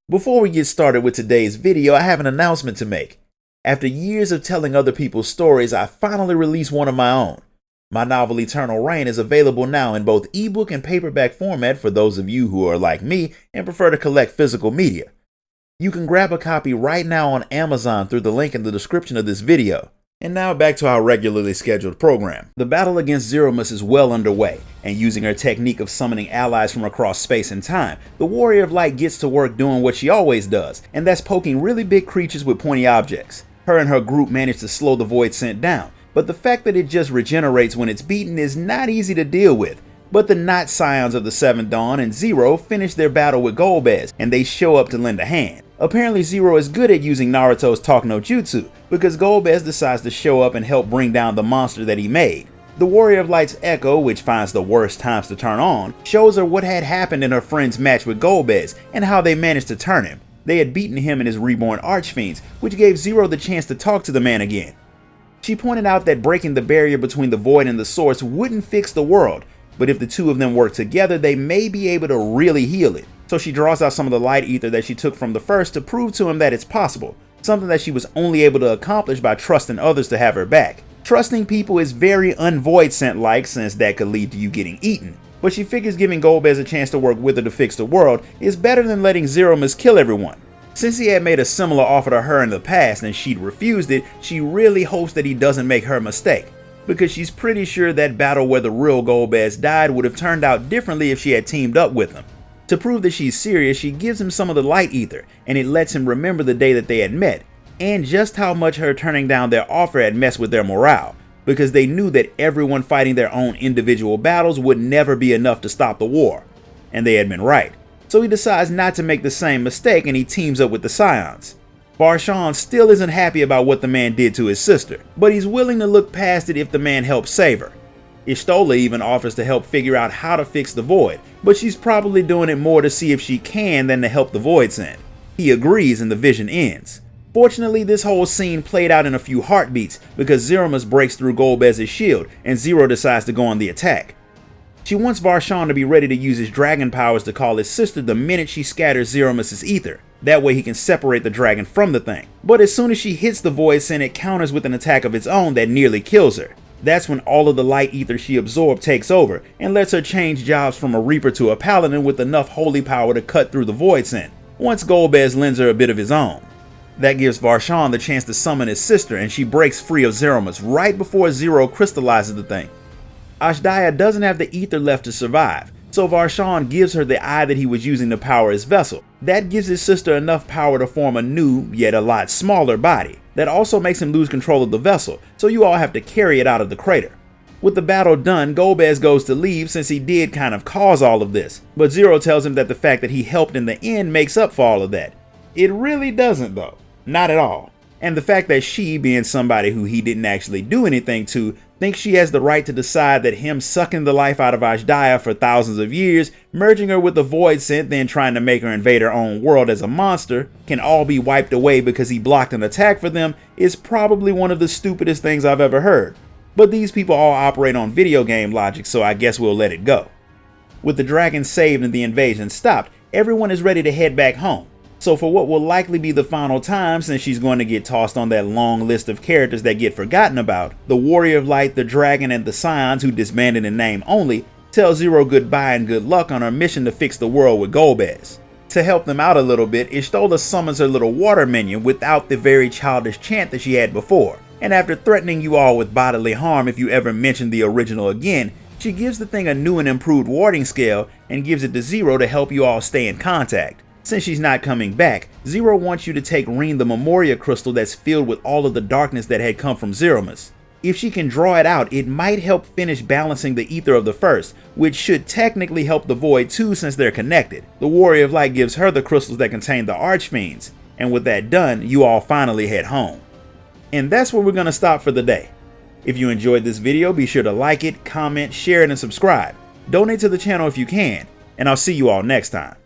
Before we get started with today's video, I have an announcement to make. After years of telling other people's stories, I finally released one of my own. My novel Eternal Reign is available now in both ebook and paperback format for those of you who are like me and prefer to collect physical media. You can grab a copy right now on Amazon through the link in the description of this video. And now back to our regularly scheduled program. The battle against Zeromus is well underway, and using her technique of summoning allies from across space and time, the Warrior of Light gets to work doing what she always does, and that's poking really big creatures with pointy objects. Her and her group manage to slow the Void Scent down, but the fact that it just regenerates when it's beaten is not easy to deal with. But the not scions of the Seventh Dawn and Zero finish their battle with Golbez, and they show up to lend a hand. Apparently Zero is good at using Naruto's Talk no Jutsu, because Golbez decides to show up and help bring down the monster that he made. The Warrior of Light's Echo, which finds the worst times to turn on, shows her what had happened in her friend's match with Golbez and how they managed to turn him. They had beaten him and his reborn Archfiends, which gave Zero the chance to talk to the man again. She pointed out that breaking the barrier between the Void and the Source wouldn't fix the world, but if the two of them work together, they may be able to really heal it. So she draws out some of the light ether that she took from the first to prove to him that it's possible, something that she was only able to accomplish by trusting others to have her back. Trusting people is very un-Void Scent-like, since that could lead to you getting eaten, but she figures giving Golbez a chance to work with her to fix the world is better than letting Zeromus kill everyone. Since he had made a similar offer to her in the past and she'd refused it, she really hopes that he doesn't make her mistake, because she's pretty sure that battle where the real Golbez died would have turned out differently if she had teamed up with him. To prove that she's serious, she gives him some of the light ether, and it lets him remember the day that they had met, and just how much her turning down their offer had messed with their morale, because they knew that everyone fighting their own individual battles would never be enough to stop the war. And they had been right. So he decides not to make the same mistake, and he teams up with the Scions. Varshan still isn't happy about what the man did to his sister, but he's willing to look past it if the man helps save her. Y'shtola even offers to help figure out how to fix the Void, but she's probably doing it more to see if she can than to help the Void Scent. He agrees and the vision ends. Fortunately, this whole scene played out in a few heartbeats because Zeromus breaks through Golbez's shield and Zero decides to go on the attack. She wants Varshan to be ready to use his dragon powers to call his sister the minute she scatters Zeromus's ether. That way he can separate the dragon from the thing. But as soon as she hits the Void Scent, it counters with an attack of its own that nearly kills her. That's when all of the light ether she absorbed takes over and lets her change jobs from a Reaper to a Paladin with enough holy power to cut through the Void Scent, once Golbez lends her a bit of his own. That gives Varshan the chance to summon his sister, and she breaks free of Zeromus right before Zero crystallizes the thing. Ashdaya doesn't have the ether left to survive, so Varshan gives her the eye that he was using to power his vessel. That gives his sister enough power to form a new, yet a lot smaller body. That also makes him lose control of the vessel, so you all have to carry it out of the crater. With the battle done, Golbez goes to leave since he did kind of cause all of this, but Zero tells him that the fact that he helped in the end makes up for all of that. It really doesn't though, not at all. And the fact that she, being somebody who he didn't actually do anything to, thinks she has the right to decide that him sucking the life out of Ashdaya for thousands of years, merging her with the Void Scent, then trying to make her invade her own world as a monster, can all be wiped away because he blocked an attack for them, is probably one of the stupidest things I've ever heard. But these people all operate on video game logic, so I guess we'll let it go. With the dragon saved and the invasion stopped, everyone is ready to head back home. So for what will likely be the final time, since she's going to get tossed on that long list of characters that get forgotten about, the Warrior of Light, the Dragon, and the Scions, who disbanded in name only, tell Zero goodbye and good luck on her mission to fix the world with Golbez. To help them out a little bit, Y'shtola summons her little water minion without the very childish chant that she had before, and after threatening you all with bodily harm if you ever mention the original again, she gives the thing a new and improved warding scale and gives it to Zero to help you all stay in contact. Since she's not coming back, Zero wants you to take Reen the Memoria crystal that's filled with all of the darkness that had come from Zeromus. If she can draw it out, it might help finish balancing the ether of the first, which should technically help the Void too since they're connected. The Warrior of Light gives her the crystals that contain the Archfiends, and with that done, you all finally head home. And that's where we're going to stop for the day. If you enjoyed this video, be sure to like it, comment, share it, and subscribe. Donate to the channel if you can, and I'll see you all next time.